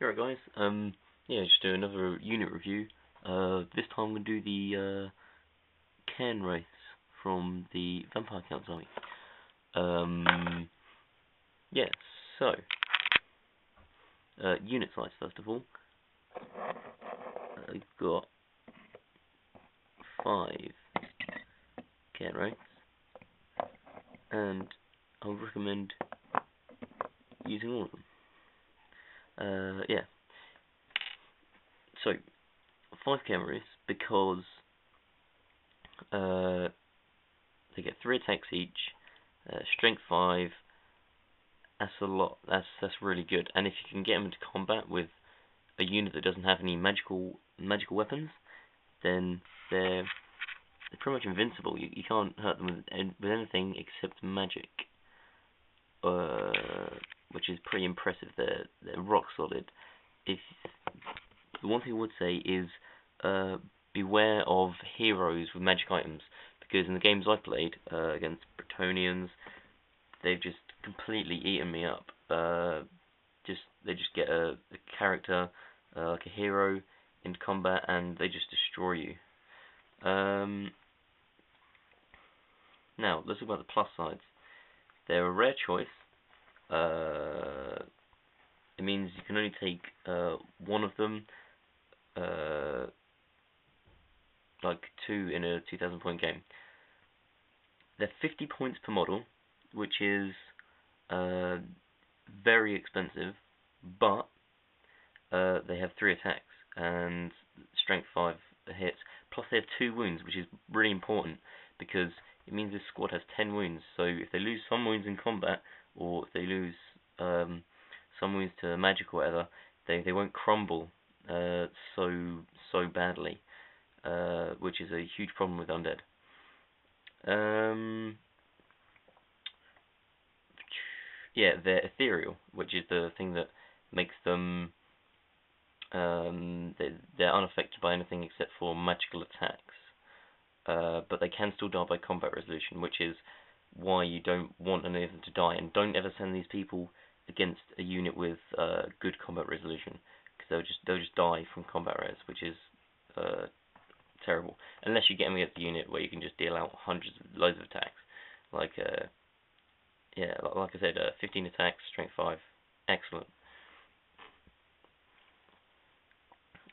Alright guys, yeah, just do another unit review. This time we'll do the Cairn Wraiths from the Vampire Count's army. Yeah, so, unit size first of all. I've got 5 Cairn Wraiths, and I would recommend using all of them. Yeah. So, 5 Cairn Wraiths because they get 3 attacks each, strength 5. That's a lot. That's really good. And if you can get them into combat with a unit that doesn't have any magical weapons, then they're pretty much invincible. You can't hurt them with anything except magic, which is pretty impressive. They're rock solid. If the one thing I would say is beware of heroes with magic items, because in the games I've played against Bretonians, they've just completely eaten me up. They just get a character like a hero into combat, and they just destroy you. Now let's talk about the plus sides. They're a rare choice. It means you can only take one of them, like 2 in a 2,000 point game. They're 50 points per model, which is very expensive, but they have 3 attacks and strength 5 hits, plus they have 2 wounds, which is really important because it means this squad has 10 wounds. So if they lose some wounds in combat, or if they lose some wounds to magic or whatever, they won't crumble so badly, which is a huge problem with undead. Yeah, they're ethereal, which is the thing that makes them they're unaffected by anything except for magical attacks. But they can still die by combat resolution, which is why you don't want any of them to die. And don't ever send these people against a unit with good combat resolution, because they'll just die from combat res, which is terrible. Unless you get them against a unit where you can just deal out loads of attacks, like yeah, like I said, 15 attacks, strength 5, excellent.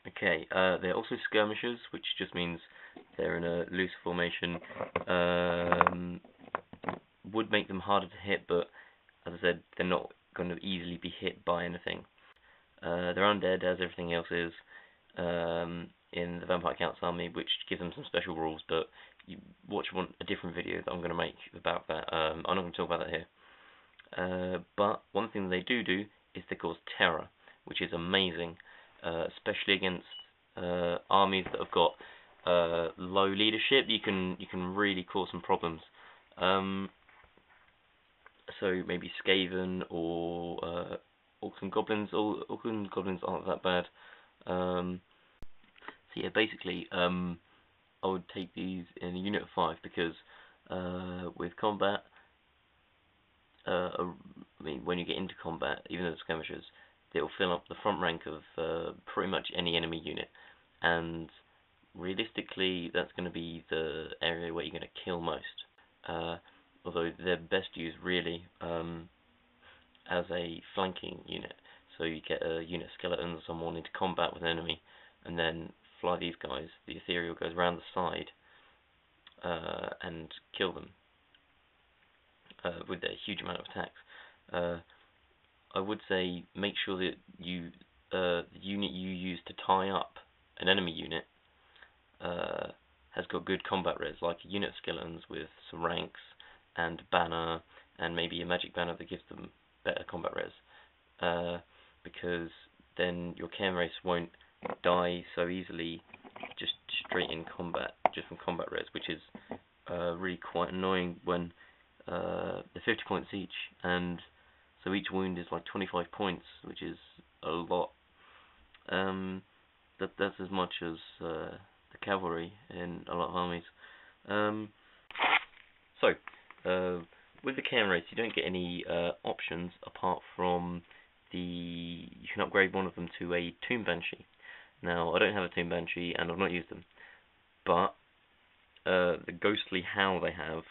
Okay, they're also skirmishers, which just means they're in a loose formation. Would make them harder to hit, but as I said, they're not going to easily be hit by anything. They're undead, as everything else is in the Vampire Count's army, which gives them some special rules, but you watch a different video that I'm going to make about that. I'm not going to talk about that here. But one thing they do is they cause terror, which is amazing, especially against armies that have got low leadership. You can really cause some problems. So maybe Skaven or Orcs and Goblins. Orcs and Goblins aren't that bad. So yeah, basically, I would take these in a unit of 5 because with combat, I mean, when you get into combat, even though it's skirmishers, they'll fill up the front rank of pretty much any enemy unit, and realistically, that's going to be the area where you're going to kill most. Although they're best used really as a flanking unit. So you get a unit of skeletons or someone into combat with an enemy, and then fly these guys. The ethereal goes around the side and kill them with a huge amount of attacks. I would say make sure that the unit you use to tie up an enemy unit has got good combat res, like a unit of skeletons with some ranks and banner, and maybe a magic banner that gives them better combat res, because then your Cairn Wraiths won't die so easily just straight in combat, just from combat res, which is really quite annoying when they're 50 points each, and so each wound is like 25 points, which is a lot. That's as much as the cavalry in a lot of armies. With the Cairn Wraiths, you don't get any options apart from you can upgrade one of them to a Tomb Banshee. Now, I don't have a Tomb Banshee, and I've not used them, but the ghostly howl they have,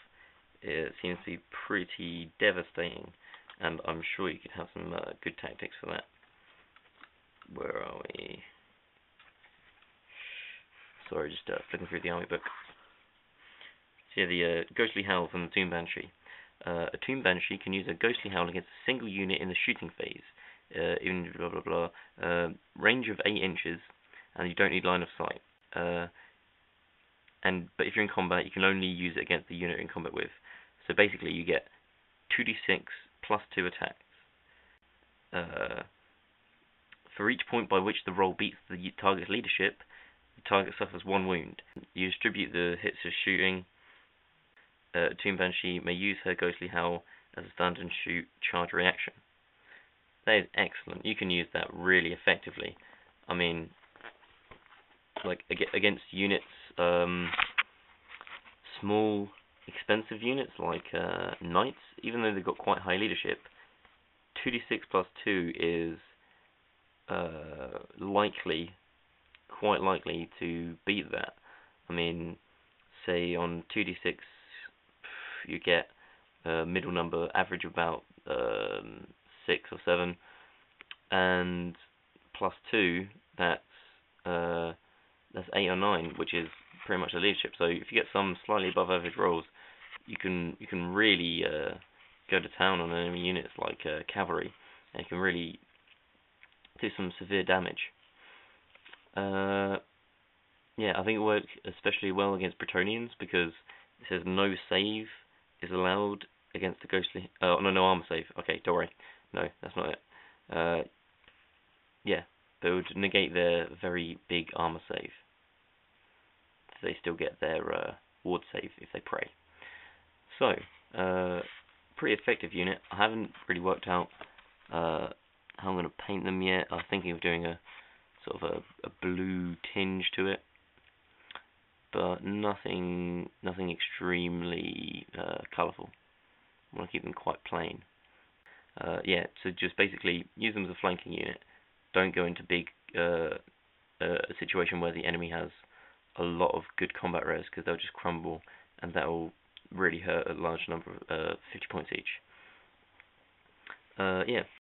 it seems to be pretty devastating, and I'm sure you could have some good tactics for that. Where are we? Sorry, just flicking through the army book. So yeah, the ghostly howl from the Tomb Banshee. A Tomb Banshee can use a ghostly howl against a single unit in the shooting phase. In blah blah blah. Range of 8 inches, and you don't need line of sight. But if you're in combat, you can only use it against the unit you're in combat with. So basically, you get 2d6 plus 2 attacks. For each point by which the roll beats the target's leadership, the target suffers 1 wound. You distribute the hits as shooting. Tomb Banshee may use her ghostly howl as a stand and shoot charge reaction. That is excellent. You can use that really effectively. I mean, like against units, small, expensive units like knights, even though they've got quite high leadership, 2d6 plus 2 is quite likely to beat that. I mean, say on 2d6 you get a middle number, average about 6 or 7, and plus 2, that's 8 or 9, which is pretty much the leadership. So if you get some slightly above average rolls, you can really go to town on enemy units like cavalry, and you can really do some severe damage. Yeah, I think it works especially well against Bretonians because it says no save is allowed against the ghostly. Oh no armor save. Okay, don't worry. No, that's not it. Yeah, they would negate their very big armor save. So they still get their ward save if they pray. So, pretty effective unit. I haven't really worked out how I'm going to paint them yet. I'm thinking of doing a sort of a blue tinge to it, but nothing extremely colourful. I want to keep them quite plain. Yeah, so just basically use them as a flanking unit. Don't go into big a situation where the enemy has a lot of good combat res, because they'll just crumble, and that will really hurt a large number of 50 points each. Yeah.